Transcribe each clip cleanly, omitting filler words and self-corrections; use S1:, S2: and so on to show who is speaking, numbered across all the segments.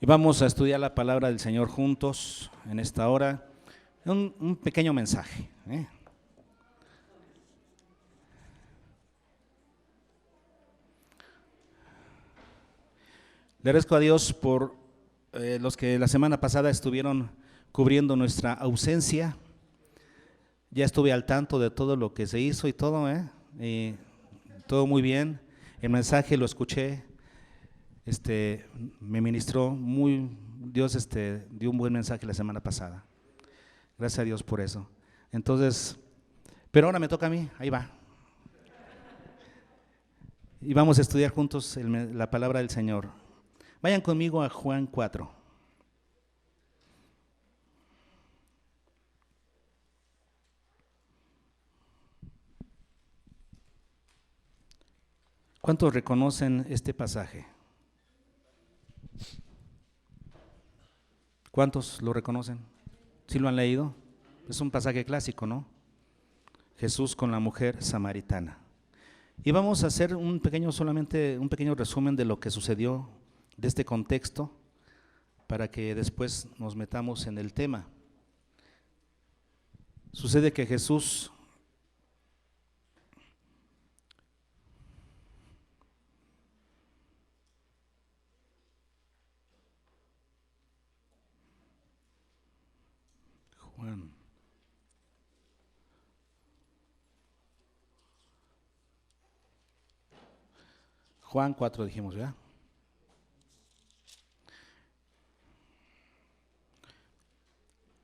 S1: Y vamos a estudiar la palabra del Señor juntos en esta hora. Un pequeño mensaje. Le agradezco a Dios por los que la semana pasada estuvieron cubriendo nuestra ausencia. Ya estuve al tanto de todo lo que se hizo y todo, y todo muy bien. El mensaje lo escuché, me ministró Dios dio un buen mensaje la semana pasada. Gracias a Dios por eso. Entonces, pero ahora me toca a mí, ahí va. Y vamos a estudiar juntos la palabra del Señor. Vayan conmigo a Juan 4. ¿Cuántos reconocen este pasaje? ¿Cuántos lo reconocen? ¿Sí lo han leído? Es un pasaje clásico, ¿no? Jesús con la mujer samaritana. Y vamos a hacer solamente un pequeño resumen de lo que sucedió de este contexto para que después nos metamos en el tema. Sucede que Jesús Juan 4 dijimos, ¿verdad?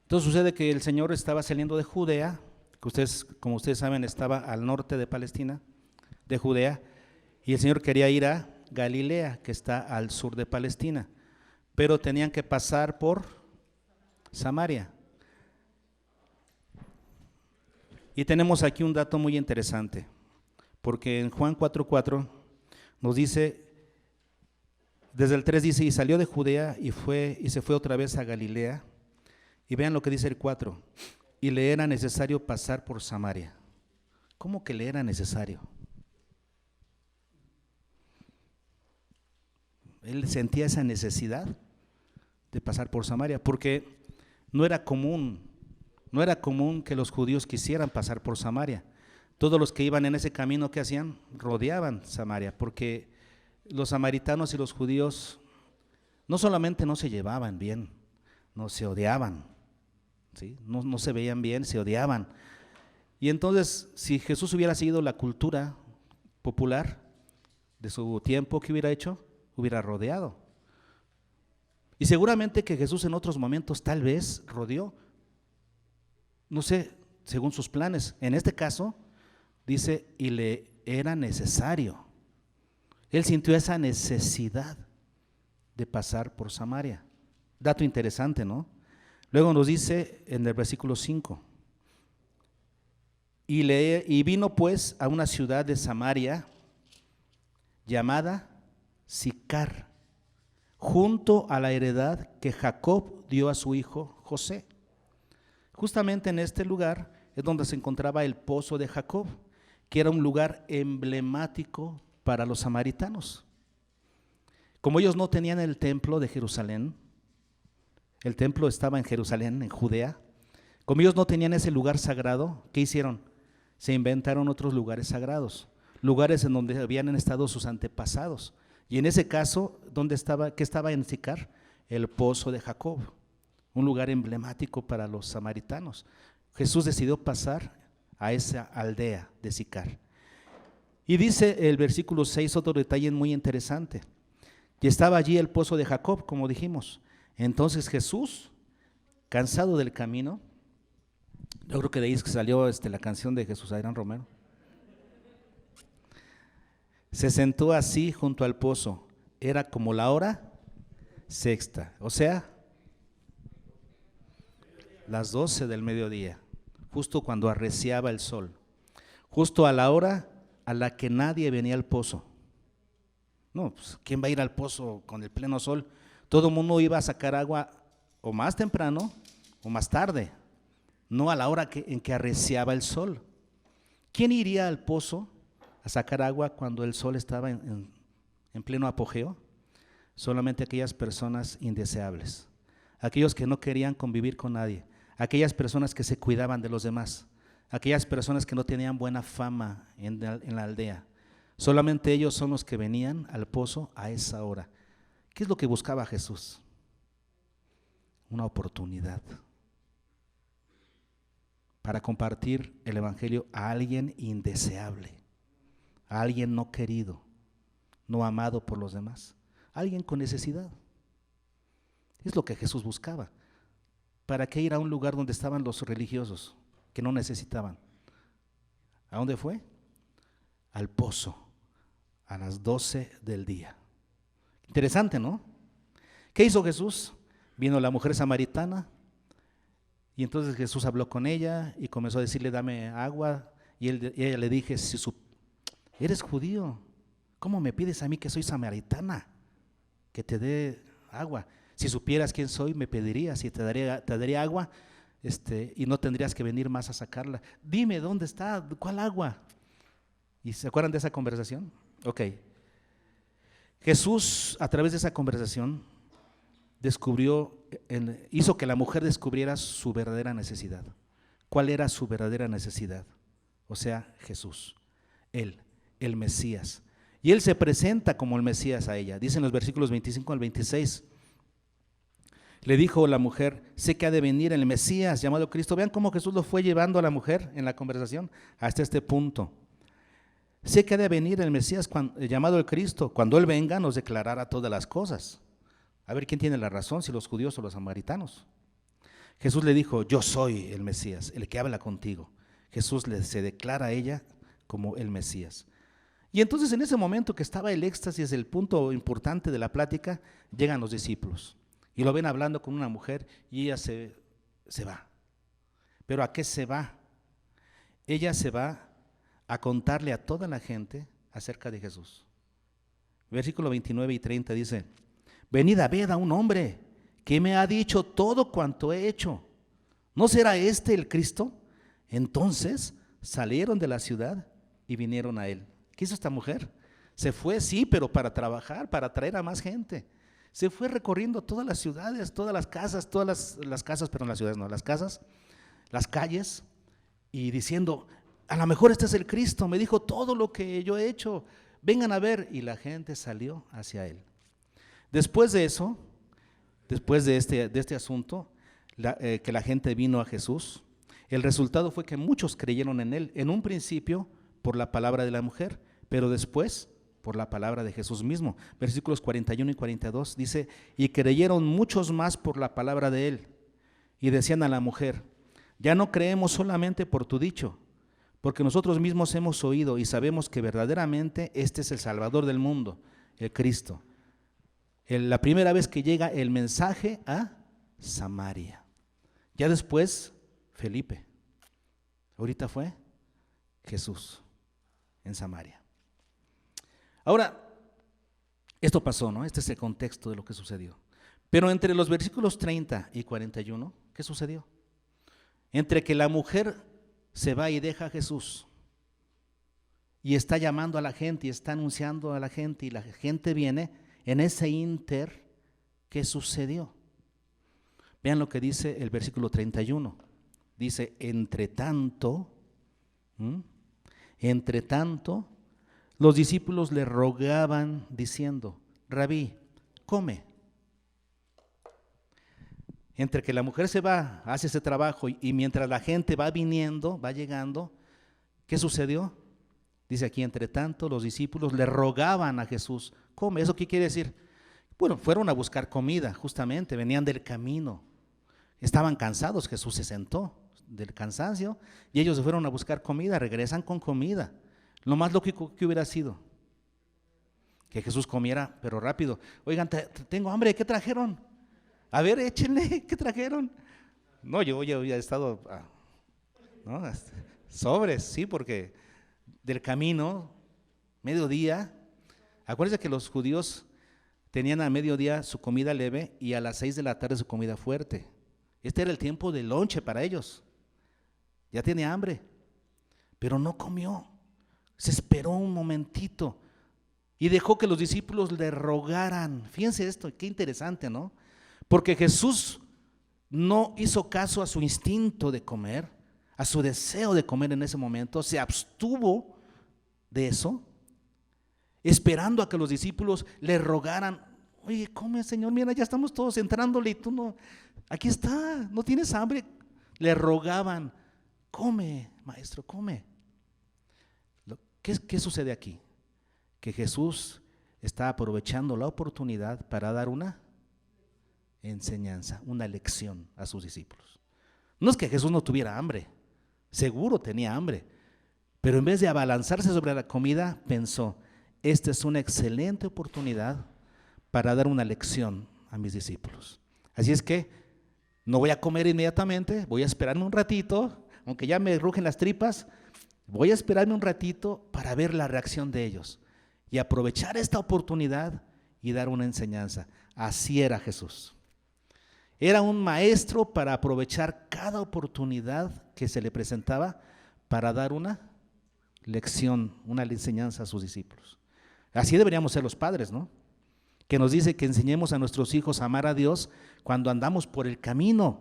S1: Entonces sucede que el Señor estaba saliendo de Judea, que como ustedes saben, estaba al norte de Palestina, de Judea, y el Señor quería ir a Galilea, que está al sur de Palestina, pero tenían que pasar por Samaria. Y tenemos aquí un dato muy interesante, porque en Juan 4:4 nos dice, desde el 3 dice, y salió de Judea y se fue otra vez a Galilea. Y vean lo que dice el 4, y le era necesario pasar por Samaria. ¿Cómo que le era necesario? Él sentía esa necesidad de pasar por Samaria, porque no era común que los judíos quisieran pasar por Samaria. Todos los que iban en ese camino, ¿qué hacían? Rodeaban Samaria, porque los samaritanos y los judíos no solamente no se llevaban bien, no se odiaban. ¿Sí? No se veían bien, se odiaban. Y entonces, si Jesús hubiera seguido la cultura popular de su tiempo, ¿qué hubiera hecho? Hubiera rodeado. Y seguramente que Jesús en otros momentos tal vez rodeó, no sé, según sus planes. En este caso, dice, y le era necesario. Él sintió esa necesidad de pasar por Samaria. Dato interesante, ¿no? Luego nos dice en el versículo 5, y vino pues a una ciudad de Samaria llamada Sicar, junto a la heredad que Jacob dio a su hijo José. Justamente en este lugar es donde se encontraba el pozo de Jacob, que era un lugar emblemático para los samaritanos. Como ellos no tenían el templo de Jerusalén, el templo estaba en Jerusalén, en Judea. Como ellos no tenían ese lugar sagrado, ¿qué hicieron? Se inventaron otros lugares sagrados, lugares en donde habían estado sus antepasados. Y en ese caso, ¿qué estaba en Sicar? El pozo de Jacob, un lugar emblemático para los samaritanos. Jesús decidió pasar a esa aldea de Sicar. Y dice el versículo 6 otro detalle muy interesante. Y estaba allí el pozo de Jacob, como dijimos. Entonces Jesús, cansado del camino, yo creo que de ahí es que salió la canción de Jesús Adrián Romero, se sentó así junto al pozo. Era como la hora sexta, o sea, las 12 del mediodía, justo cuando arreciaba el sol, justo a la hora a la que nadie venía al pozo. No, pues, ¿quién va a ir al pozo con el pleno sol? Todo el mundo iba a sacar agua o más temprano o más tarde, no a la hora en que arreciaba el sol. ¿Quién iría al pozo a sacar agua cuando el sol estaba en pleno apogeo? solamente aquellas personas indeseables, aquellos que no querían convivir con nadie, aquellas personas que se cuidaban de los demás, aquellas personas que no tenían buena fama en la aldea. Solamente ellos son los que venían al pozo a esa hora. ¿Qué es lo que buscaba Jesús? Una oportunidad para compartir el evangelio a alguien indeseable, a alguien no querido, no amado por los demás, alguien con necesidad. Es lo que Jesús buscaba. ¿Para qué ir a un lugar donde estaban los religiosos que no necesitaban? ¿A dónde fue? Al pozo, a las 12 del día. Interesante, ¿no? ¿Qué hizo Jesús? Vino la mujer samaritana y entonces Jesús habló con ella y comenzó a decirle, dame agua. Y ella le dije, eres judío, ¿cómo me pides a mí que soy samaritana que te dé agua? Si supieras quién soy, me pedirías y te daría agua, y no tendrías que venir más a sacarla. Dime, ¿dónde está? ¿Cuál agua? ¿Y se acuerdan de esa conversación? Ok. Jesús, a través de esa conversación, hizo que la mujer descubriera su verdadera necesidad. ¿Cuál era su verdadera necesidad? O sea, Jesús, Él, el Mesías. Y Él se presenta como el Mesías a ella. Dice en los versículos 25 al 26. Le dijo la mujer, sé que ha de venir el Mesías llamado Cristo. Vean cómo Jesús lo fue llevando a la mujer en la conversación hasta este punto. Sé que ha de venir el Mesías llamado el Cristo. Cuando Él venga nos declarará todas las cosas. A ver quién tiene la razón, si los judíos o los samaritanos. Jesús le dijo, yo soy el Mesías, el que habla contigo. Jesús se declara a ella como el Mesías. Y entonces en ese momento que estaba el éxtasis, el punto importante de la plática, llegan los discípulos. Y lo ven hablando con una mujer y ella se va. ¿Pero a qué se va? Ella se va a contarle a toda la gente acerca de Jesús. Versículo 29 y 30 dice, venid a ver a un hombre que me ha dicho todo cuanto he hecho. ¿No será este el Cristo? Entonces salieron de la ciudad y vinieron a él. ¿Qué hizo esta mujer? Se fue, sí, pero para trabajar, para atraer a más gente. Se fue recorriendo todas las ciudades, todas las casas, las casas, las calles, y diciendo, a lo mejor este es el Cristo, me dijo todo lo que yo he hecho, vengan a ver. Y la gente salió hacia él. Después de eso, después de este asunto, que la gente vino a Jesús, el resultado fue que muchos creyeron en él, en un principio por la palabra de la mujer, pero después por la palabra de Jesús mismo. Versículos 41 y 42 dice, y creyeron muchos más por la palabra de él, y decían a la mujer, ya no creemos solamente por tu dicho, porque nosotros mismos hemos oído y sabemos que verdaderamente este es el Salvador del mundo, el Cristo. La primera vez que llega el mensaje a Samaria. Ya después, Felipe. Ahorita fue Jesús en Samaria. Ahora, esto pasó, ¿no? Este es el contexto de lo que sucedió. Pero entre los versículos 30 y 41, ¿qué sucedió? Entre que la mujer se va y deja a Jesús y está llamando a la gente y está anunciando a la gente y la gente viene, en ese inter, ¿qué sucedió? Vean lo que dice el versículo 31. Dice, entre tanto, los discípulos le rogaban diciendo, Rabí, come. Entre que la mujer se va, hace ese trabajo y mientras la gente va viniendo, va llegando, ¿qué sucedió? Dice aquí, entre tanto, los discípulos le rogaban a Jesús, come. ¿Eso qué quiere decir? Bueno, fueron a buscar comida, justamente, venían del camino. Estaban cansados, Jesús se sentó del cansancio y ellos se fueron a buscar comida, regresan con comida. Lo más lógico que hubiera sido que Jesús comiera, pero rápido. Oigan, tengo hambre, ¿qué trajeron? A ver, échenle, ¿qué trajeron? No, yo ya había estado, ¿no? Sobres, sí, porque del camino, mediodía, acuérdense que los judíos tenían a mediodía su comida leve y a las 6 de la tarde su comida fuerte. Este era el tiempo del lonche para ellos. Ya tiene hambre, pero no comió. Se esperó un momentito. y dejó que los discípulos le rogaran. Fíjense esto, qué interesante, ¿no? Porque Jesús no hizo caso a su instinto de comer, a su deseo de comer en ese momento, se abstuvo de eso, esperando a que los discípulos le rogaran. Oye, come, Señor, mira, ya estamos todos entrándole y tú no, aquí está, no tienes hambre. Le rogaban, come, maestro, come. ¿Qué sucede aquí? Que Jesús está aprovechando la oportunidad para dar una enseñanza, una lección a sus discípulos. No es que Jesús no tuviera hambre, seguro tenía hambre, pero en vez de abalanzarse sobre la comida, pensó, esta es una excelente oportunidad para dar una lección a mis discípulos. Así es que no voy a comer inmediatamente, voy a esperarme un ratito, aunque ya me rugen las tripas, voy a esperarme un ratito para ver la reacción de ellos y aprovechar esta oportunidad y dar una enseñanza. Así era Jesús. Era un maestro para aprovechar cada oportunidad que se le presentaba para dar una lección, una enseñanza a sus discípulos. Así deberíamos ser los padres, ¿no? Que nos dice que enseñemos a nuestros hijos a amar a Dios cuando andamos por el camino.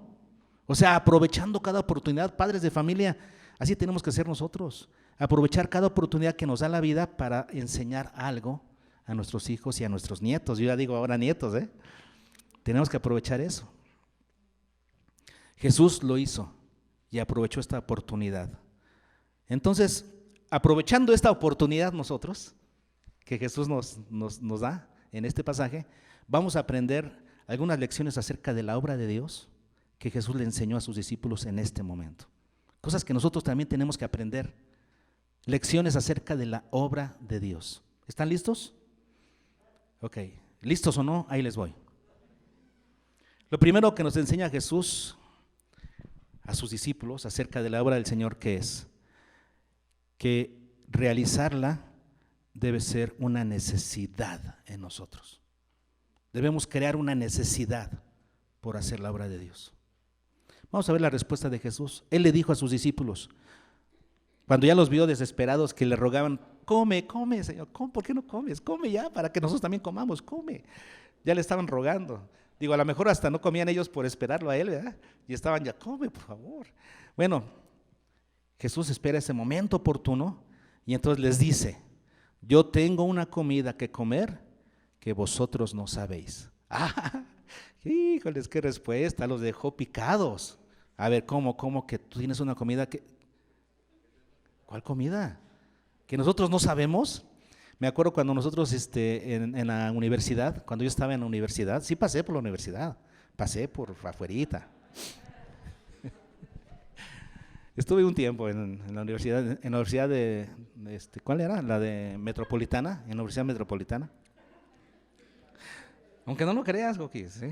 S1: O sea, aprovechando cada oportunidad, padres de familia, así tenemos que ser nosotros. Aprovechar cada oportunidad que nos da la vida para enseñar algo a nuestros hijos y a nuestros nietos. Yo ya digo ahora nietos, ¿eh? Tenemos que aprovechar eso. Jesús lo hizo y aprovechó esta oportunidad. Entonces, aprovechando esta oportunidad nosotros, que Jesús nos da en este pasaje, vamos a aprender algunas lecciones acerca de la obra de Dios que Jesús le enseñó a sus discípulos en este momento. Cosas que nosotros también tenemos que aprender. Lecciones acerca de la obra de Dios. ¿Están listos? Ok, ¿listos o no? Ahí les voy. Lo primero que nos enseña Jesús a sus discípulos acerca de la obra del Señor, ¿qué es? Que realizarla debe ser una necesidad en nosotros. Debemos crear una necesidad por hacer la obra de Dios. Vamos a ver la respuesta de Jesús. Él le dijo a sus discípulos, cuando ya los vio desesperados que le rogaban, come, come, Señor, ¿por qué no comes? Come ya para que nosotros también comamos, come. Ya le estaban rogando. Digo, a lo mejor hasta no comían ellos por esperarlo a él, ¿verdad? Y estaban ya, come, por favor. Bueno, Jesús espera ese momento oportuno y entonces les dice, yo tengo una comida que comer que vosotros no sabéis. ¡Ah! Híjoles, qué respuesta, los dejó picados. A ver, ¿cómo que tú tienes una comida que... ¿Cuál comida? ¿Que nosotros no sabemos? Me acuerdo cuando nosotros en la universidad, cuando yo estaba en la universidad, sí pasé por la universidad, pasé por afuerita. Estuve un tiempo en la universidad de, ¿cuál era? La de Metropolitana, en la Universidad Metropolitana. Aunque no lo creas, Goki, sí.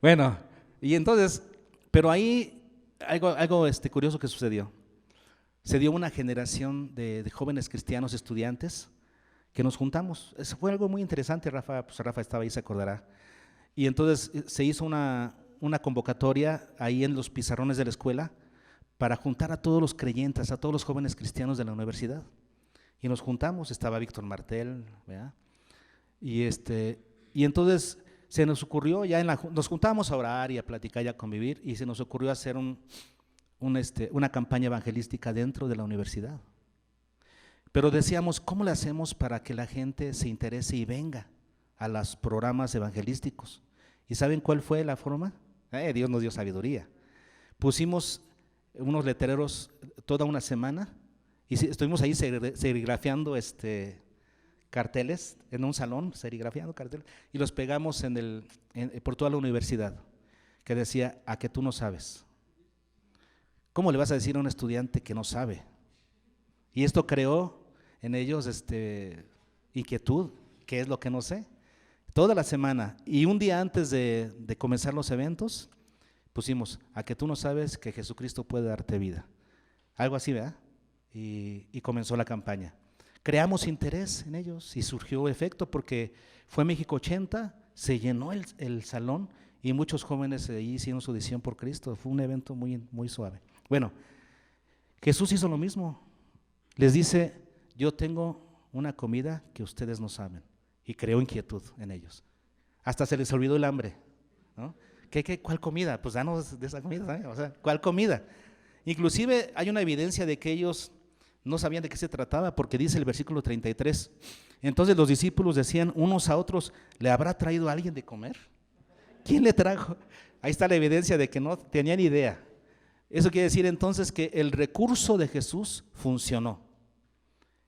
S1: Bueno, y entonces, pero ahí algo curioso que sucedió. Se dio una generación de jóvenes cristianos estudiantes que nos juntamos. Eso fue algo muy interesante, Rafa, pues Rafa estaba ahí, se acordará. Y entonces se hizo una convocatoria ahí en los pizarrones de la escuela para juntar a todos los creyentes, a todos los jóvenes cristianos de la universidad. Y nos juntamos, estaba Víctor Martel, ¿verdad? Y entonces se nos ocurrió, nos juntamos a orar y a platicar y a convivir, y se nos ocurrió hacer una campaña evangelística dentro de la universidad. Pero decíamos, ¿cómo le hacemos para que la gente se interese y venga a los programas evangelísticos? ¿Y saben cuál fue la forma? Dios nos dio sabiduría. Pusimos unos letreros toda una semana y estuvimos ahí serigrafiando carteles en un salón, serigrafiando carteles, y los pegamos por toda la universidad, que decía, a que tú no sabes. ¿Cómo le vas a decir a un estudiante que no sabe? Y esto creó en ellos inquietud, ¿qué es lo que no sé? Toda la semana, y un día antes de comenzar los eventos, pusimos, a que tú no sabes que Jesucristo puede darte vida. Algo así, ¿verdad? Y comenzó la campaña. Creamos interés en ellos y surgió efecto porque fue México 80, se llenó el salón y muchos jóvenes ahí hicieron su decisión por Cristo. Fue un evento muy, muy suave. Bueno, Jesús hizo lo mismo. Les dice, yo tengo una comida que ustedes no saben. Y creó inquietud en ellos. Hasta se les olvidó el hambre, ¿no? ¿Cuál comida? Pues danos de esa comida, ¿sabes? O sea, ¿cuál comida? Inclusive hay una evidencia de que ellos no sabían de qué se trataba, porque dice el versículo 33, entonces los discípulos decían unos a otros, ¿le habrá traído a alguien de comer? ¿Quién le trajo? Ahí está la evidencia de que no tenían idea. Eso quiere decir entonces que el recurso de Jesús funcionó.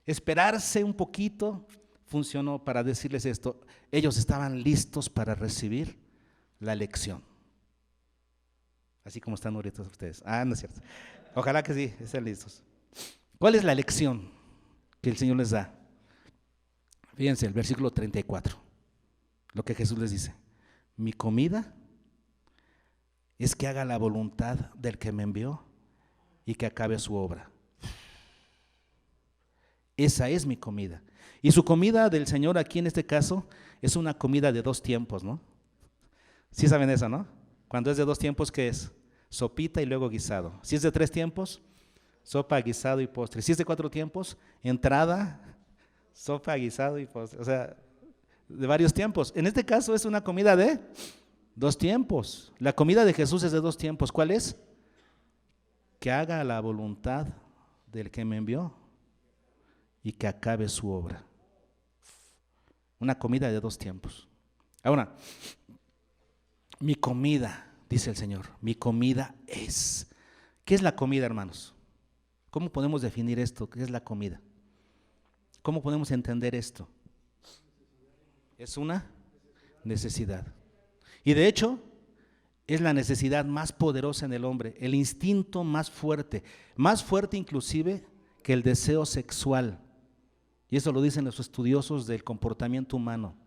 S1: Esperarse un poquito funcionó para decirles esto. Ellos estaban listos para recibir la lección. Así como están ahorita ustedes. No es cierto. Ojalá que sí, estén listos. ¿Cuál es la lección que el Señor les da? Fíjense, el versículo 34, lo que Jesús les dice. Mi comida es que haga la voluntad del que me envió y que acabe su obra. Esa es mi comida. Y su comida del Señor aquí en este caso es una comida de 2 tiempos, ¿no? Sí saben eso, ¿no? Cuando es de 2 tiempos, ¿qué es? Sopita y luego guisado. Si es de 3 tiempos, sopa, guisado y postre. Si es de 4 tiempos, entrada, sopa, guisado y postre. O sea, de varios tiempos. En este caso es una comida de 2 tiempos. La comida de Jesús es de 2 tiempos. ¿Cuál es? Que haga la voluntad del que me envió y que acabe su obra. Una comida de 2 tiempos. Ahora, mi comida, dice el Señor, mi comida es. ¿Qué es la comida, hermanos? ¿Cómo podemos definir esto? ¿Qué es la comida? ¿Cómo podemos entender esto? Es una necesidad. Y de hecho, es la necesidad más poderosa en el hombre, el instinto más fuerte inclusive que el deseo sexual. Y eso lo dicen los estudiosos del comportamiento humano.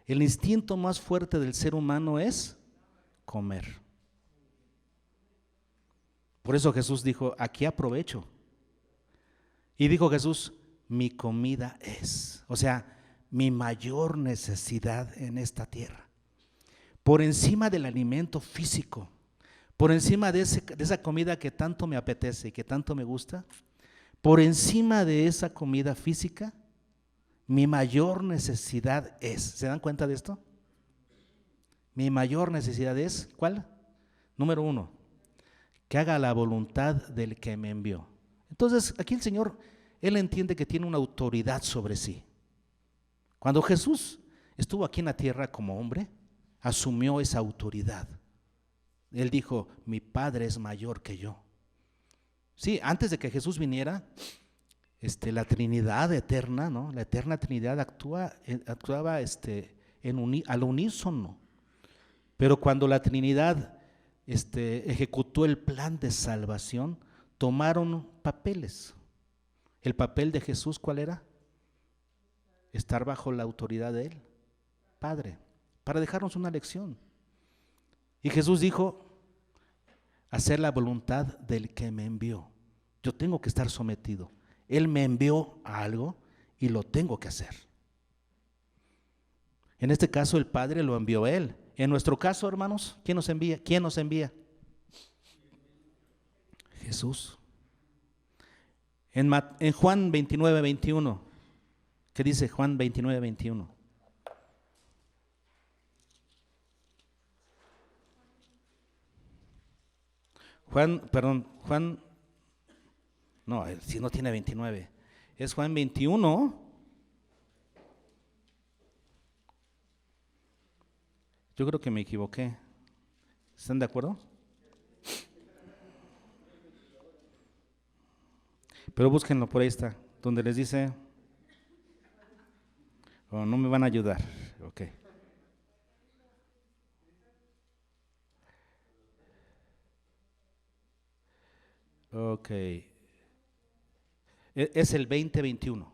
S1: El instinto más fuerte del ser humano es comer. Por eso Jesús dijo, aquí aprovecho. Y dijo Jesús, mi comida es. O sea, mi mayor necesidad en esta tierra. Por encima del alimento físico, por encima de esa comida que tanto me apetece y que tanto me gusta, por encima de esa comida física, mi mayor necesidad es. ¿Se dan cuenta de esto? Mi mayor necesidad es, ¿cuál? Número 1, que haga la voluntad del que me envió. Entonces, aquí el Señor, Él entiende que tiene una autoridad sobre sí. Cuando Jesús estuvo aquí en la tierra como hombre, asumió esa autoridad. Él dijo, mi Padre es mayor que yo. Sí, antes de que Jesús viniera, la Trinidad eterna, ¿no? La eterna Trinidad actuaba al unísono. Pero cuando la Trinidad ejecutó el plan de salvación, tomaron papeles. El papel de Jesús, ¿cuál era? Estar bajo la autoridad de Él, Padre, para dejarnos una lección. Y Jesús dijo, hacer la voluntad del que me envió. Yo tengo que estar sometido. Él me envió a algo y lo tengo que hacer. En este caso el Padre lo envió a Él. En nuestro caso, hermanos, ¿quién nos envía? ¿Quién nos envía? Jesús. En Juan 29, 21, ¿qué dice Juan 29, 21? Juan, no, si no tiene 29, es Juan 21. Yo creo que me equivoqué. ¿Están de acuerdo? Pero búsquenlo, por ahí está, donde les dice, no me van a ayudar, ok. Ok. Es el 20-21.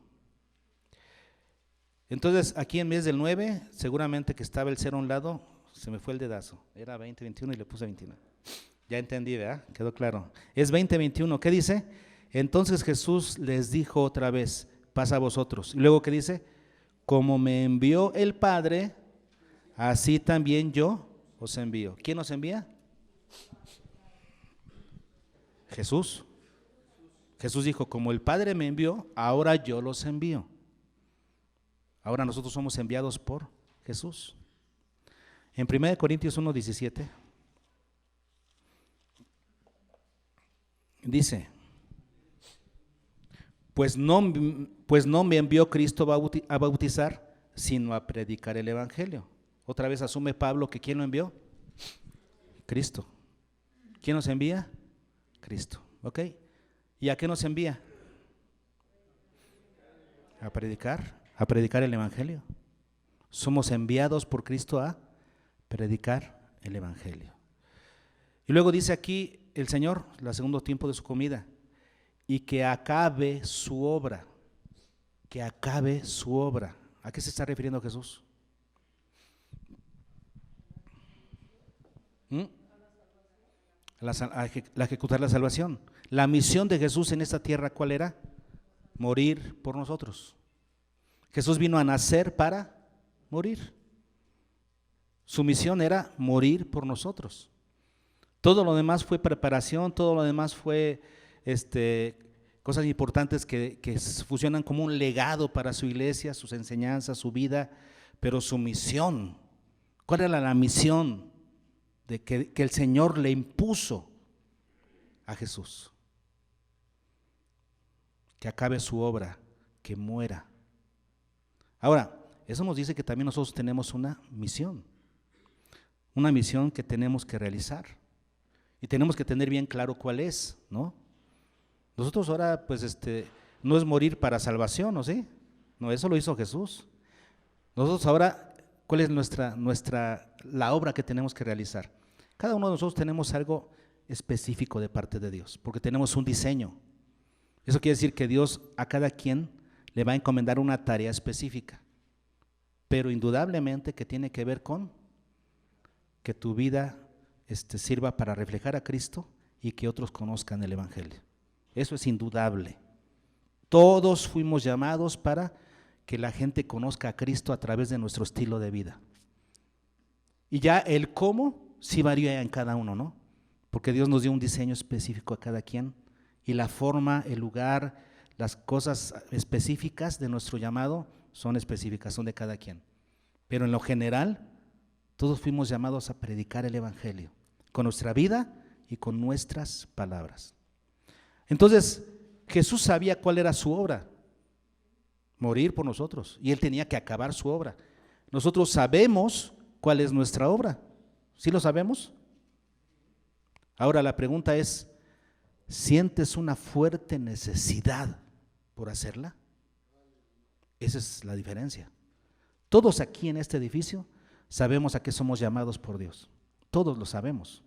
S1: Entonces, aquí en vez del 9, seguramente que estaba el 0 a un lado, se me fue el dedazo. Era 20-21 y le puse 29. Ya entendí, ¿verdad? Quedó claro. Es 20-21. ¿Qué dice? Entonces Jesús les dijo otra vez, pasa a vosotros. Y luego, ¿qué dice? Como me envió el Padre, así también yo os envío. ¿Quién nos envía? Jesús. Jesús dijo, como el Padre me envió, ahora yo los envío. Ahora nosotros somos enviados por Jesús. En 1 Corintios 1:17 dice, pues no me envió Cristo a bautizar, sino a predicar el evangelio. Otra vez asume Pablo que ¿quién lo envió? Cristo. ¿Quién nos envía? Cristo. ¿Ok? ¿Y a qué nos envía? A predicar el evangelio. Somos enviados por Cristo a predicar el evangelio. Y luego dice aquí el Señor, el segundo tiempo de su comida, y que acabe su obra. Que acabe su obra. ¿A qué se está refiriendo Jesús? A ejecutar la salvación. La misión de Jesús en esta tierra, ¿cuál era? Morir por nosotros. Jesús vino a nacer para morir. Su misión era morir por nosotros. Todo lo demás fue preparación, todo lo demás fue cosas importantes que funcionan como un legado para su iglesia, sus enseñanzas, su vida, pero su misión, ¿cuál era la misión de que el Señor le impuso a Jesús? Que acabe su obra, que muera. Ahora, eso nos dice que también nosotros tenemos una misión que tenemos que realizar y tenemos que tener bien claro cuál es, ¿no? Nosotros ahora, pues no es morir para salvación, ¿no? ¿Sí? No, eso lo hizo Jesús. Nosotros ahora, ¿cuál es la obra que tenemos que realizar? Cada uno de nosotros tenemos algo específico de parte de Dios, porque tenemos un diseño. Eso quiere decir que Dios a cada quien le va a encomendar una tarea específica, pero indudablemente que tiene que ver con que tu vida sirva para reflejar a Cristo y que otros conozcan el evangelio. Eso es indudable. Todos fuimos llamados para que la gente conozca a Cristo a través de nuestro estilo de vida. Y ya el cómo sí varía en cada uno, ¿no? Porque Dios nos dio un diseño específico a cada quien y la forma, el lugar, las cosas específicas de nuestro llamado son específicas, son de cada quien. Pero en lo general, todos fuimos llamados a predicar el evangelio con nuestra vida y con nuestras palabras. Entonces, Jesús sabía cuál era su obra, morir por nosotros, y Él tenía que acabar su obra. Nosotros sabemos cuál es nuestra obra, ¿sí lo sabemos? Ahora la pregunta es, ¿sientes una fuerte necesidad por hacerla? Esa es la diferencia. Todos aquí en este edificio sabemos a qué somos llamados por Dios, todos lo sabemos.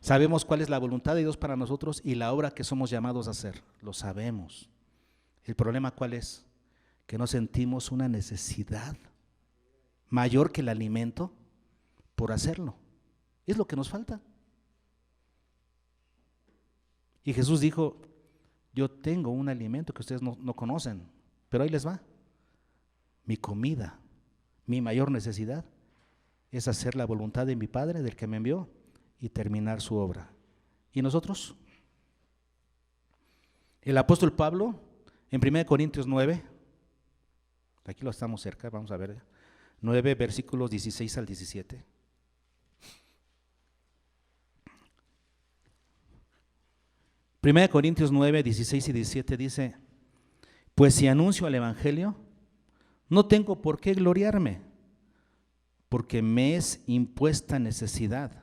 S1: Sabemos cuál es la voluntad de Dios para nosotros y la obra que somos llamados a hacer, lo sabemos. El problema ¿cuál es? Que no sentimos una necesidad mayor que el alimento por hacerlo. Es lo que nos falta. Y Jesús dijo, yo tengo un alimento que ustedes no conocen, pero ahí les va. Mi comida, mi mayor necesidad es hacer la voluntad de mi Padre, del que me envió, y terminar su obra. ¿Y nosotros? El apóstol Pablo, en 1 Corintios 9, aquí lo estamos cerca, vamos a ver, 9 versículos 16 al 17. Primera Corintios 9, 16 y 17 dice, pues si anuncio el evangelio, no tengo por qué gloriarme, porque me es impuesta necesidad.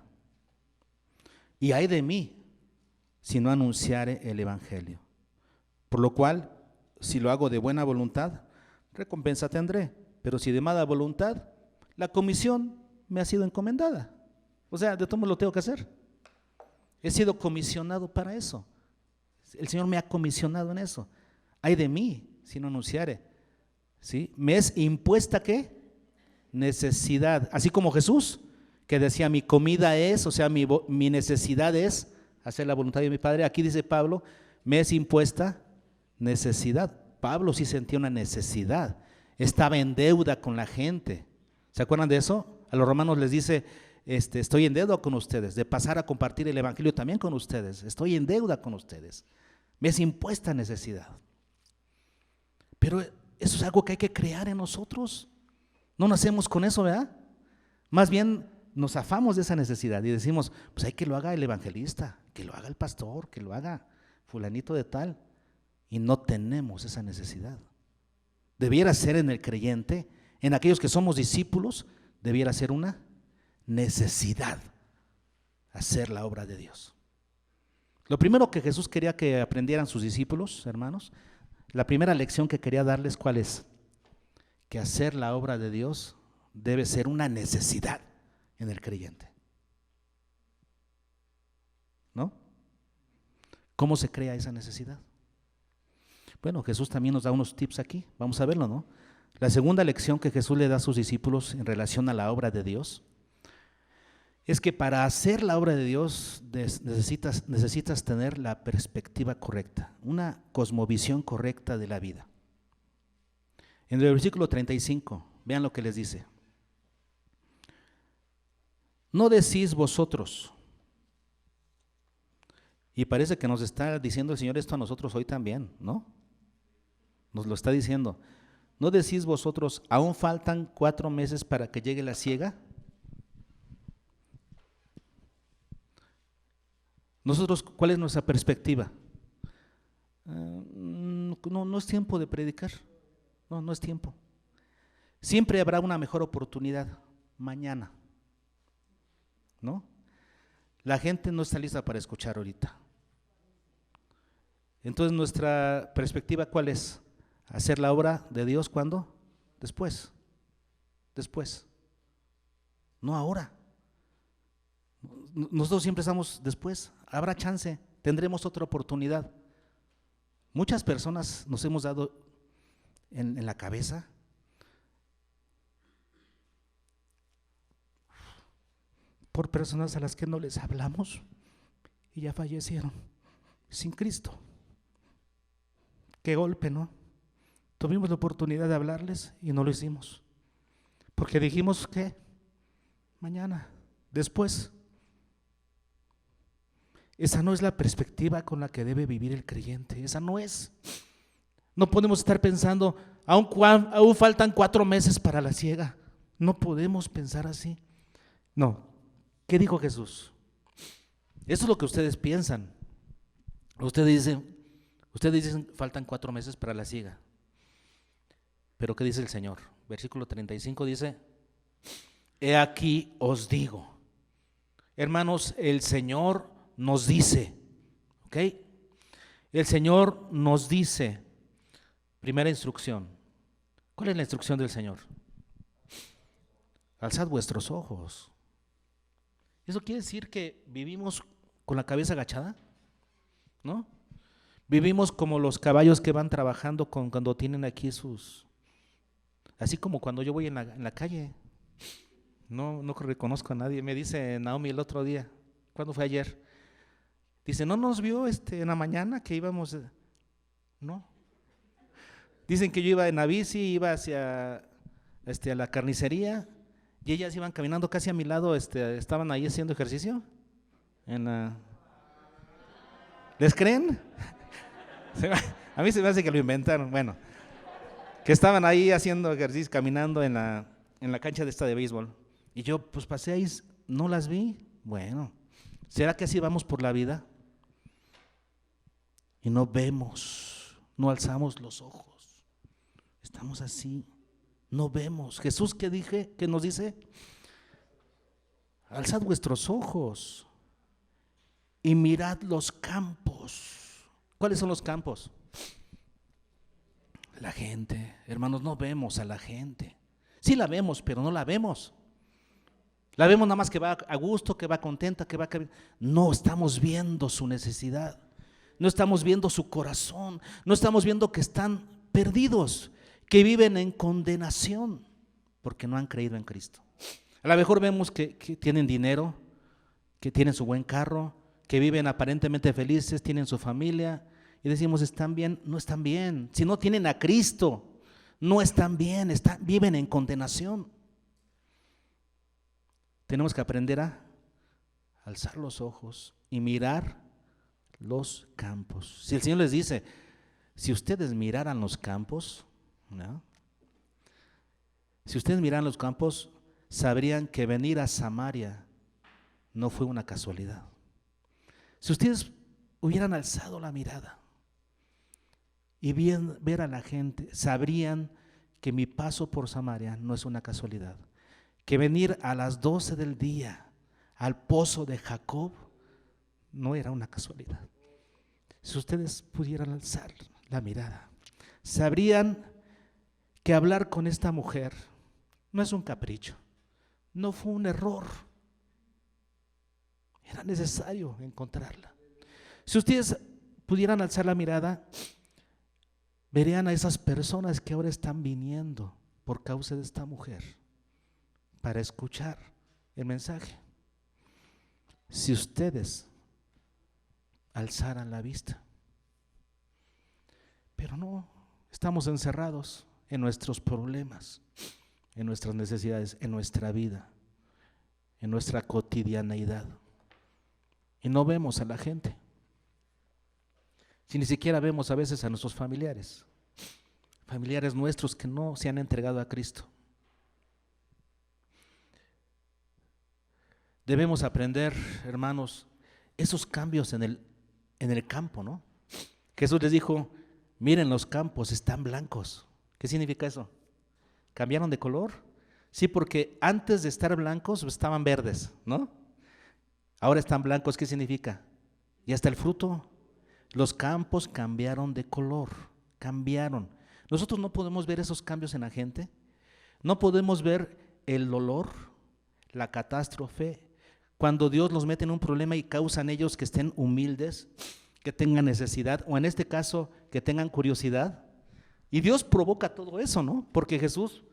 S1: Y ay de mí, si no anunciare el evangelio. Por lo cual, si lo hago de buena voluntad, recompensa tendré. Pero si de mala voluntad, la comisión me ha sido encomendada. O sea, de todo modo lo tengo que hacer. He sido comisionado para eso. El Señor me ha comisionado en eso. Ay de mí, si no anunciare. ¿Sí? Me es impuesta ¿qué? Necesidad. Así como Jesús, que decía mi comida es, o sea, mi necesidad es hacer la voluntad de mi Padre. Aquí dice Pablo, me es impuesta necesidad. Pablo sí sentía una necesidad. Estaba en deuda con la gente. ¿Se acuerdan de eso? A los romanos les dice, estoy en deuda con ustedes, de pasar a compartir el evangelio también con ustedes. Estoy en deuda con ustedes. Me es impuesta necesidad. Pero eso es algo que hay que crear en nosotros. No nacemos con eso, ¿verdad? Más bien nos afamos de esa necesidad y decimos, pues hay que lo haga el evangelista, que lo haga el pastor, que lo haga fulanito de tal. Y no tenemos esa necesidad. Debiera ser en el creyente, en aquellos que somos discípulos, debiera ser una necesidad hacer la obra de Dios. Lo primero que Jesús quería que aprendieran sus discípulos, hermanos, la primera lección que quería darles, ¿cuál es? Que hacer la obra de Dios debe ser una necesidad en el creyente. ¿No? ¿Cómo se crea esa necesidad? Bueno, Jesús también nos da unos tips aquí, vamos a verlo, ¿no? La segunda lección que Jesús le da a sus discípulos en relación a la obra de Dios es que para hacer la obra de Dios necesitas tener la perspectiva correcta, una cosmovisión correcta de la vida. En el versículo 35, vean lo que les dice. No decís vosotros, y parece que nos está diciendo el Señor esto a nosotros hoy también, ¿no? Nos lo está diciendo. ¿No decís vosotros, aún faltan 4 meses para que llegue la siega? Nosotros, ¿cuál es nuestra perspectiva? No es tiempo de predicar. No es tiempo. Siempre habrá una mejor oportunidad mañana, ¿no? La gente no está lista para escuchar ahorita. Entonces, nuestra perspectiva, ¿cuál es? Hacer la obra de Dios, ¿cuándo? Después, no ahora. Nosotros siempre estamos después, habrá chance, tendremos otra oportunidad. Muchas personas nos hemos dado en la cabeza por personas a las que no les hablamos y ya fallecieron sin Cristo. Qué golpe, ¿no? Tuvimos la oportunidad de hablarles y no lo hicimos, porque dijimos que mañana, después. Esa no es la perspectiva con la que debe vivir el creyente, esa no es. No podemos estar pensando, aún faltan 4 meses para la siega. No podemos pensar así. No. ¿Qué dijo Jesús? Eso es lo que ustedes piensan. Ustedes dicen faltan 4 meses para la siega. Pero ¿qué dice el Señor? Versículo 35 dice, he aquí os digo. Hermanos, el Señor nos dice, ¿ok? El Señor nos dice, primera instrucción. ¿Cuál es la instrucción del Señor? Alzad vuestros ojos. ¿Eso quiere decir que vivimos con la cabeza agachada? ¿No? Vivimos como los caballos que van trabajando cuando tienen aquí así como cuando yo voy en la calle. No reconozco a nadie. Me dice Naomi el otro día, ¿cuándo fue ayer? Dice, ¿no nos vio en la mañana que íbamos? No. Dicen que yo iba en la bici, iba hacia a la carnicería y ellas iban caminando casi a mi lado, estaban ahí haciendo ejercicio. ¿Les creen? A mí se me hace que lo inventaron. Bueno, que estaban ahí haciendo ejercicio, caminando en la cancha de béisbol. Y yo pues pasé ahí, no las vi. Bueno, ¿será que así vamos por la vida? Y no vemos, no alzamos los ojos. Estamos así, no vemos. Jesús, ¿qué nos dice? Alzad vuestros ojos y mirad los campos. ¿Cuáles son los campos? La gente. Hermanos, no vemos a la gente. Sí la vemos, pero no la vemos. La vemos nada más que va a gusto, que va contenta, que va. No estamos viendo su necesidad. No estamos viendo su corazón. No estamos viendo que están perdidos, que viven en condenación porque no han creído en Cristo. A lo mejor vemos que tienen dinero, que tienen su buen carro, que viven aparentemente felices, tienen su familia y decimos, ¿están bien? No están bien. Si no tienen a Cristo, no están bien, viven en condenación. Tenemos que aprender a alzar los ojos y mirar los campos. Si el Señor les dice, si ustedes miraran los campos, ¿no? Si ustedes miran los campos, sabrían que venir a Samaria no fue una casualidad. Si ustedes hubieran alzado la mirada y ver a la gente, sabrían que mi paso por Samaria no es una casualidad. Que venir a las 12 del día al pozo de Jacob no era una casualidad. Si ustedes pudieran alzar la mirada, sabrían que hablar con esta mujer no es un capricho, no fue un error. Era necesario encontrarla. Si ustedes pudieran alzar la mirada, verían a esas personas que ahora están viniendo por causa de esta mujer para escuchar el mensaje. Si ustedes alzaran la vista, pero no, estamos encerrados en nuestros problemas, en nuestras necesidades, en nuestra vida, en nuestra cotidianeidad, y no vemos a la gente. Si ni siquiera vemos a veces a nuestros familiares nuestros que no se han entregado a Cristo. Debemos aprender, hermanos, esos cambios en el campo, ¿no? Jesús les dijo, miren, los campos están blancos. ¿Qué significa eso? ¿Cambiaron de color? Sí, porque antes de estar blancos estaban verdes, ¿no? Ahora están blancos, ¿qué significa? Ya está el fruto. Los campos cambiaron de color, cambiaron. Nosotros no podemos ver esos cambios en la gente, no podemos ver el dolor, la catástrofe, cuando Dios los mete en un problema y causan ellos que estén humildes, que tengan necesidad, o en este caso, que tengan curiosidad. Y Dios provoca todo eso, ¿no? Porque Jesús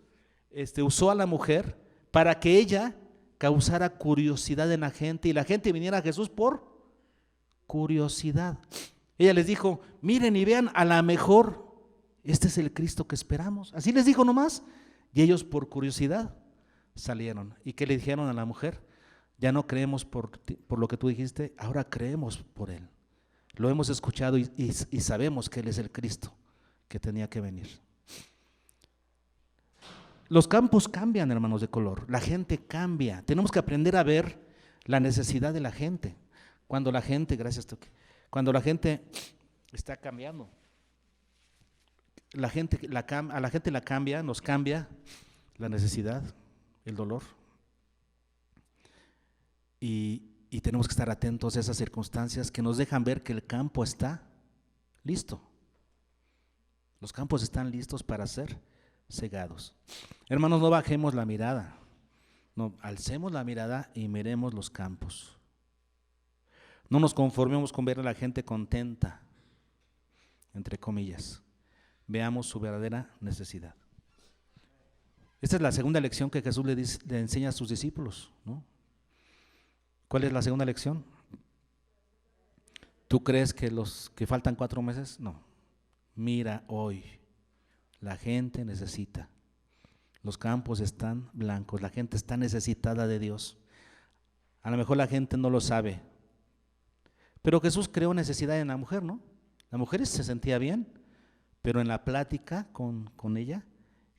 S1: usó a la mujer para que ella causara curiosidad en la gente y la gente viniera a Jesús por curiosidad. Ella les dijo, miren y vean, a lo mejor este es el Cristo que esperamos. Así les dijo nomás. Y ellos por curiosidad salieron. ¿Y qué le dijeron a la mujer? Ya no creemos por lo que tú dijiste, ahora creemos por Él. Lo hemos escuchado y sabemos que Él es el Cristo que tenía que venir. Los campos cambian, hermanos, de color. La gente cambia. Tenemos que aprender a ver la necesidad de la gente. Cuando la gente, cuando la gente está cambiando, a la gente la cambia, nos cambia la necesidad, el dolor. Y tenemos que estar atentos a esas circunstancias que nos dejan ver que el campo está listo. Los campos están listos para ser cegados. Hermanos, no bajemos la mirada, no, alcemos la mirada y miremos los campos. No nos conformemos con ver a la gente contenta, entre comillas. Veamos su verdadera necesidad. Esta es la segunda lección que Jesús le enseña a sus discípulos, ¿no? ¿Cuál es la segunda lección? ¿Tú crees que faltan 4 meses? No. Mira hoy, la gente necesita. Los campos están blancos, la gente está necesitada de Dios. A lo mejor la gente no lo sabe, pero Jesús creó necesidad en la mujer, ¿no? La mujer se sentía bien, pero en la plática con ella,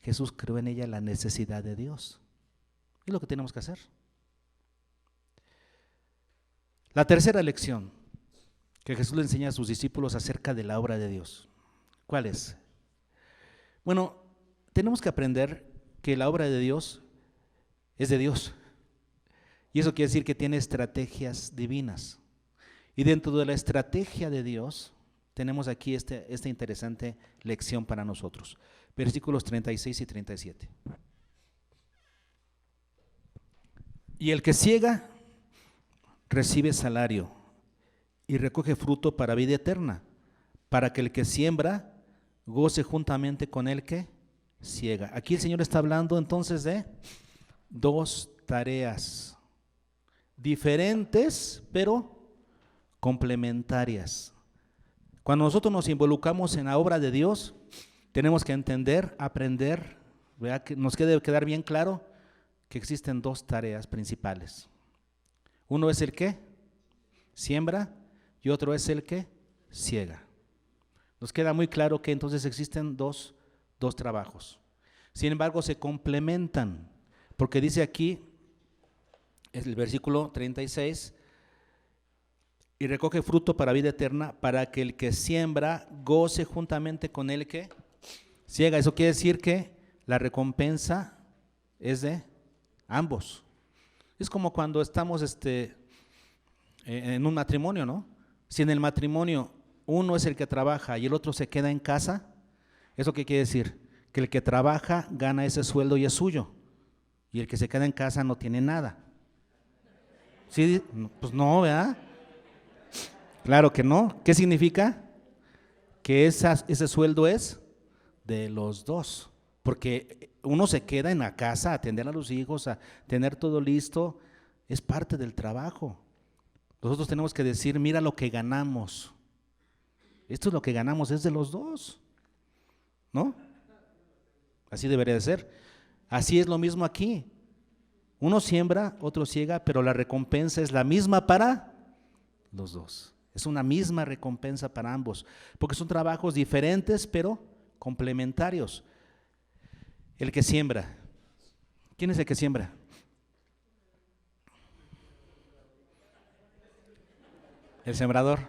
S1: Jesús creó en ella la necesidad de Dios. Es lo que tenemos que hacer. La tercera lección que Jesús le enseña a sus discípulos acerca de la obra de Dios. ¿Cuál es? Bueno, tenemos que aprender que la obra de Dios es de Dios. Y eso quiere decir que tiene estrategias divinas. Y dentro de la estrategia de Dios, tenemos aquí esta interesante lección para nosotros. Versículos 36 y 37. Y el que ciega recibe salario y recoge fruto para vida eterna, para que el que siembra goce juntamente con el que ciega. Aquí el Señor está hablando entonces de 2 tareas diferentes, pero complementarias. Cuando nosotros nos involucramos en la obra de Dios, tenemos que entender, aprender, ¿verdad? Que nos debe quedar bien claro que existen 2 tareas principales. Uno es el que siembra y otro es el que ciega. Nos queda muy claro que entonces existen 2 dos trabajos. Sin embargo, se complementan, porque dice aquí, es el versículo 36, y recoge fruto para vida eterna, para que el que siembra goce juntamente con el que ciega. Eso quiere decir que la recompensa es de ambos. Es como cuando estamos en un matrimonio, ¿no? Si en el matrimonio uno es el que trabaja y el otro se queda en casa, ¿eso qué quiere decir? Que el que trabaja gana ese sueldo y es suyo, y el que se queda en casa no tiene nada. ¿Sí? Pues no, ¿verdad? Claro que no. ¿Qué significa? Que ese sueldo es de los dos, porque uno se queda en la casa a atender a los hijos, a tener todo listo, es parte del trabajo. Nosotros tenemos que decir, mira lo que ganamos. Esto es lo que ganamos, es de los dos, ¿no? Así debería de ser. Así es lo mismo aquí. Uno siembra, otro ciega, pero la recompensa es la misma para los dos. Es una misma recompensa para ambos, porque son trabajos diferentes, pero complementarios. El que siembra. ¿Quién es el que siembra? El sembrador.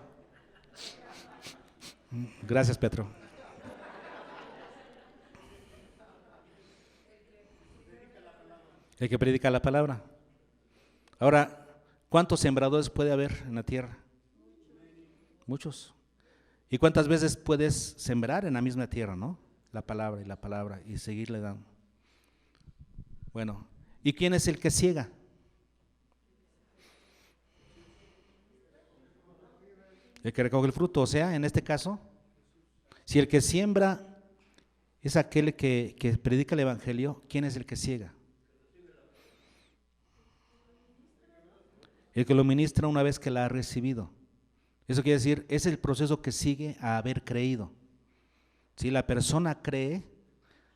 S1: Gracias, Petro. El que predica la palabra. Ahora, ¿cuántos sembradores puede haber en la tierra? Muchos. ¿Y cuántas veces puedes sembrar en la misma tierra, no? La palabra y seguirle dando. Bueno, ¿y quién es el que ciega? El que recoge el fruto, o sea, en este caso, si el que siembra es aquel que predica el evangelio, ¿quién es el que ciega? El que lo ministra una vez que la ha recibido. Eso quiere decir, es el proceso que sigue a haber creído. Si la persona cree,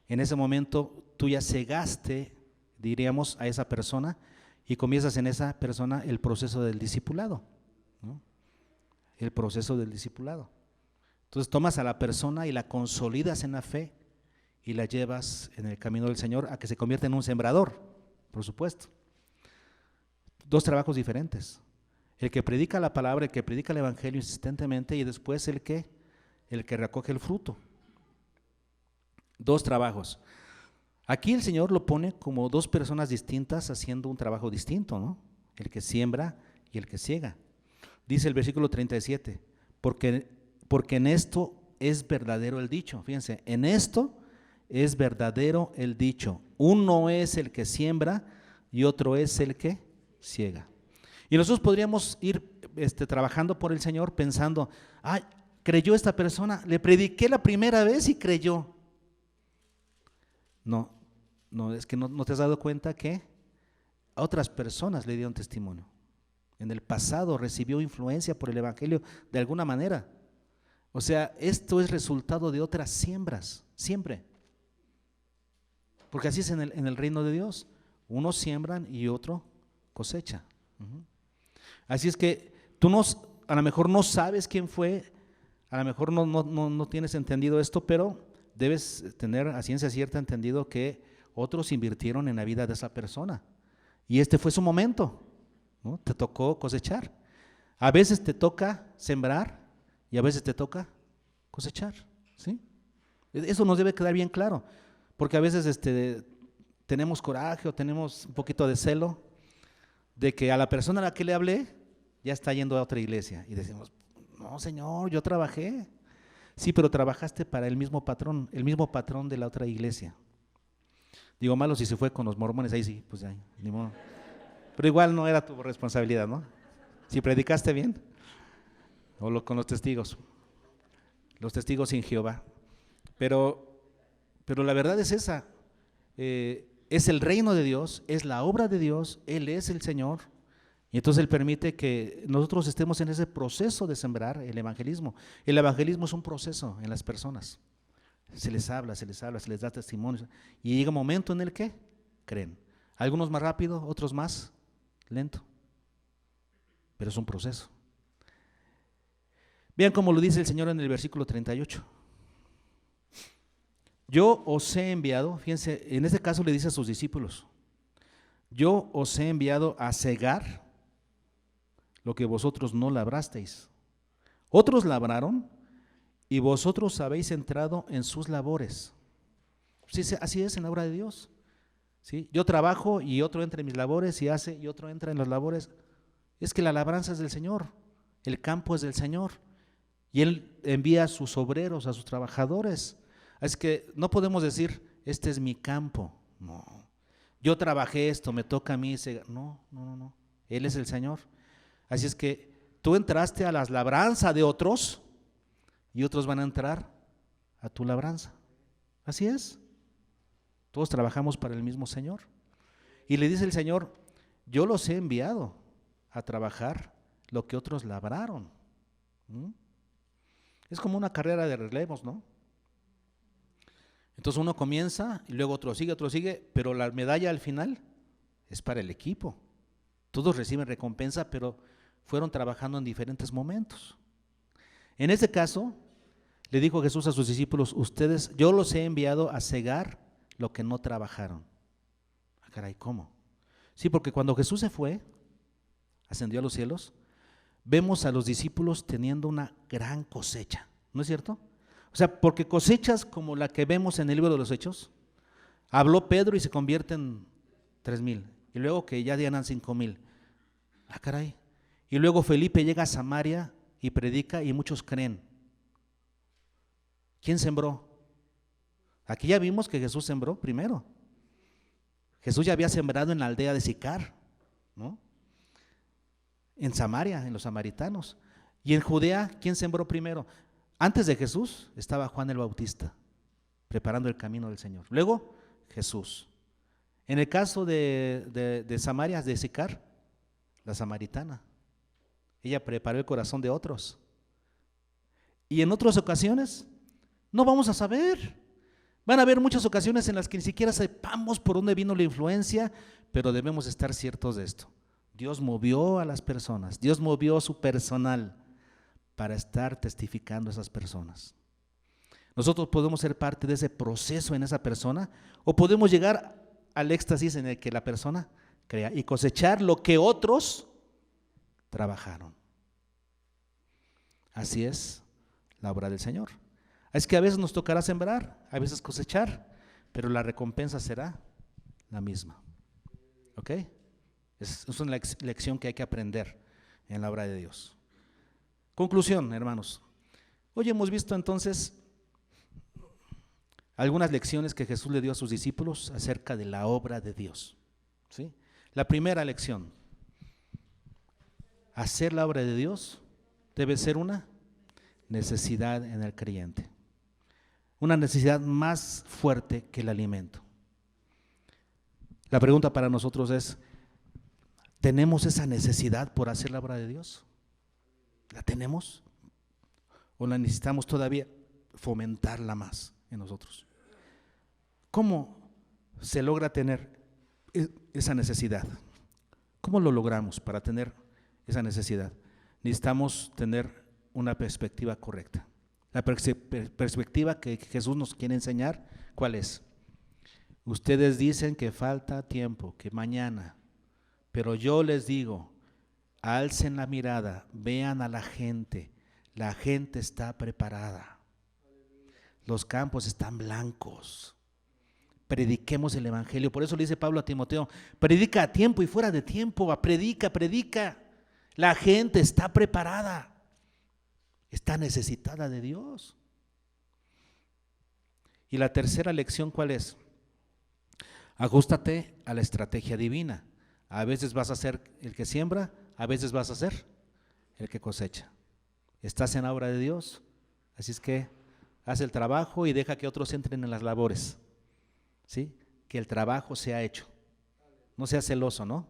S1: en ese momento tú ya cegaste, diríamos, a esa persona y comienzas en esa persona el proceso del discipulado, ¿no? El proceso del discipulado. Entonces tomas a la persona y la consolidas en la fe y la llevas en el camino del Señor a que se convierta en un sembrador, por supuesto. Dos trabajos diferentes. El que predica la palabra, el que predica el evangelio insistentemente, y después el que recoge el fruto. Dos trabajos. Aquí el Señor lo pone como dos personas distintas haciendo un trabajo distinto, ¿no? El que siembra y el que ciega. Dice el versículo 37, porque en esto es verdadero el dicho. Fíjense, en esto es verdadero el dicho. Uno es el que siembra y otro es el que ciega. Y nosotros podríamos ir trabajando por el Señor pensando, ay, creyó esta persona, le prediqué la primera vez y creyó. No, es que no te has dado cuenta que a otras personas le dieron testimonio. En el pasado recibió influencia por el evangelio de alguna manera. O sea, esto es resultado de otras siembras, siempre. Porque así es en el reino de Dios. Unos siembran y otro cosecha. Así es que tú a lo mejor no sabes quién fue, a lo mejor no tienes entendido esto, pero debes tener a ciencia cierta entendido que otros invirtieron en la vida de esa persona. Y este fue su momento, ¿no? Te tocó cosechar. A veces te toca sembrar y a veces te toca cosechar, ¿sí? Eso nos debe quedar bien claro, porque a veces tenemos coraje o tenemos un poquito de celo de que a la persona a la que le hablé ya está yendo a otra iglesia y decimos, no señor, yo trabajé. Sí, pero trabajaste para el mismo patrón de la otra iglesia. Digo malo si se fue con los mormones, ahí sí, pues ya, ni modo. Pero igual no era tu responsabilidad, ¿no? Si predicaste bien, o con los testigos sin Jehová. Pero la verdad es esa, es el reino de Dios, es la obra de Dios, Él es el Señor, y entonces Él permite que nosotros estemos en ese proceso de sembrar el evangelismo. El evangelismo es un proceso en las personas, se les habla, se les da testimonio, y llega un momento en el que creen. Algunos más rápido, otros más lento, pero es un proceso. Vean cómo lo dice el Señor en el versículo 38. yo os he enviado, fíjense, en este caso le dice a sus discípulos, yo os he enviado a cegar lo que vosotros no labrasteis. Otros labraron y vosotros habéis entrado en sus labores. Sí, así es en la obra de Dios. ¿Sí? Yo trabajo y otro entra en mis labores y hace y otro entra en las labores. Es que la labranza es del Señor, el campo es del Señor y Él envía a sus obreros, a sus trabajadores. Así que no podemos decir, este es mi campo. No, yo trabajé esto, me toca a mí. No. Él es el Señor. Así es que tú entraste a la labranza de otros y otros van a entrar a tu labranza. Así es. Todos trabajamos para el mismo Señor. Y le dice el Señor, yo los he enviado a trabajar lo que otros labraron. Es como una carrera de relevos, ¿no? Entonces uno comienza y luego otro sigue, pero la medalla al final es para el equipo. Todos reciben recompensa, pero fueron trabajando en diferentes momentos. En este caso, le dijo Jesús a sus discípulos, yo los he enviado a cegar lo que no trabajaron. Ah, caray, ¿cómo? Sí, porque cuando Jesús se fue, ascendió a los cielos, vemos a los discípulos teniendo una gran cosecha, ¿no es cierto? O sea, porque cosechas como la que vemos en el libro de los Hechos, habló Pedro y se convierte en 3,000, y luego que ya eran 5,000. Ah, caray. Y luego Felipe llega a Samaria y predica y muchos creen. ¿Quién sembró? Aquí ya vimos que Jesús sembró primero. Jesús ya había sembrado en la aldea de Sicar, ¿no? En Samaria, en los samaritanos. Y en Judea, ¿quién sembró primero? Antes de Jesús estaba Juan el Bautista, preparando el camino del Señor. Luego, Jesús. En el caso de Samaria, de Sicar, la samaritana. Ella preparó el corazón de otros. Y en otras ocasiones, no vamos a saber. Van a haber muchas ocasiones en las que ni siquiera sepamos por dónde vino la influencia, pero debemos estar ciertos de esto. Dios movió a las personas, Dios movió su personal para estar testificando a esas personas. Nosotros podemos ser parte de ese proceso en esa persona o podemos llegar al éxtasis en el que la persona crea y cosechar lo que otros trabajaron. Así es la obra del Señor. Es que a veces nos tocará sembrar, a veces cosechar, pero la recompensa será la misma. ¿Ok? Es una lección que hay que aprender en la obra de Dios. Conclusión, hermanos. Hoy hemos visto entonces algunas lecciones que Jesús le dio a sus discípulos acerca de la obra de Dios. ¿Sí? La primera lección: hacer la obra de Dios debe ser una necesidad en el creyente. Una necesidad más fuerte que el alimento. La pregunta para nosotros es, ¿tenemos esa necesidad por hacer la obra de Dios? ¿La tenemos? ¿O la necesitamos todavía fomentarla más en nosotros? ¿Cómo se logra tener esa necesidad? ¿Cómo lo logramos para tener esa necesidad? Necesitamos tener una perspectiva correcta. La perspectiva que Jesús nos quiere enseñar, ¿cuál es? Ustedes dicen que falta tiempo, que mañana, pero yo les digo, alcen la mirada, vean a la gente está preparada, los campos están blancos, prediquemos el evangelio. Por eso le dice Pablo a Timoteo, predica a tiempo y fuera de tiempo, predica, la gente está preparada. Está necesitada de Dios. Y la tercera lección, ¿cuál es? Ajústate a la estrategia divina. A veces vas a ser el que siembra, a veces vas a ser el que cosecha. Estás en la obra de Dios, así es que haz el trabajo y deja que otros entren en las labores. ¿Sí? Que el trabajo sea hecho. No seas celoso, ¿no?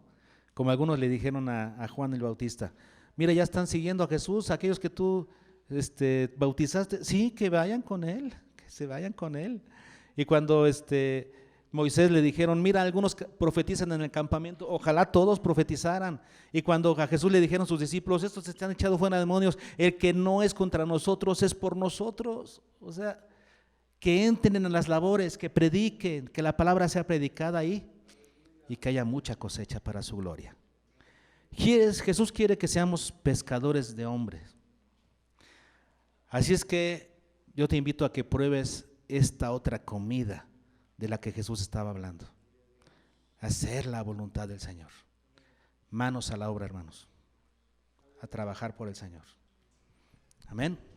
S1: Como algunos le dijeron a Juan el Bautista, mira, ya están siguiendo a Jesús, aquellos que tú bautizaste, sí, que vayan con él, que se vayan con él. Y cuando Moisés le dijeron, mira, algunos profetizan en el campamento, ojalá todos profetizaran. Y cuando a Jesús le dijeron sus discípulos, estos están echados fuera demonios, el que no es contra nosotros es por nosotros. O sea, que entren en las labores, que prediquen, que la palabra sea predicada ahí y que haya mucha cosecha para su gloria. Jesús quiere que seamos pescadores de hombres. Así es que yo te invito a que pruebes esta otra comida de la que Jesús estaba hablando. Hacer la voluntad del Señor. Manos a la obra, hermanos. A trabajar por el Señor. Amén.